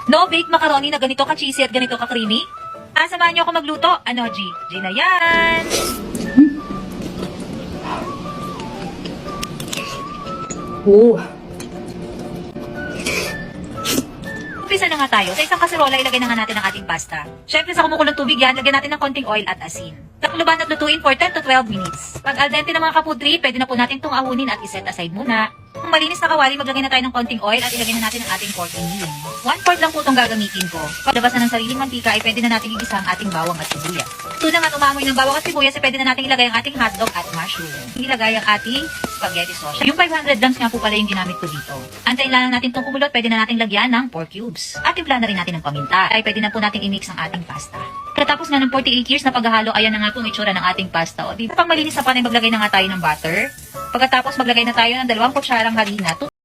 No baked macaroni na ganito ka-cheesy at ganito ka-creamy? Samahan niyo ako magluto. Ano, G? G na yan! Oh. Umpisa na nga tayo. Sa isang kaserola, ilagay na nga natin ang ating pasta. Siyempre, sa kumukulong tubig yan, lagyan natin ng konting oil at asin. Takluban at lutuin for 10 to 12 minutes. Pag al dente na mga kapudri, pwede na po natin itong ahunin at iset aside muna. Kung malinis na kawali, maglagay na tayo ng konting oil at ilagay na natin ang ating pork and bean. 1/4 lang po itong gagamitin ko. Paglabas na ng sariling mantika, ay pwede na natin igisa ang ating bawang at sibuyas. Tunang at umamoy ng bawang at sibuyas, ay pwede na natin ilagay ang ating hotdog at mushroom. Ilagay ang ating spaghetti sauce. Yung 500 grams nga po pala yung ginamit ko dito. Antayin lang natin itong kumulot, pwede na natin lagyan ng pork cubes. At timpla na rin natin ng paminta. Ay pwede na po natin i-mix ang ating pasta. Katapos nga ng 48 years na paghahalo, ayan na nga po ang itsura ng ating pasta. O di pang malinis na panay, maglagay na nga tayo ng butter. Pagkatapos maglagay na tayo ng 2 kutsarang harina.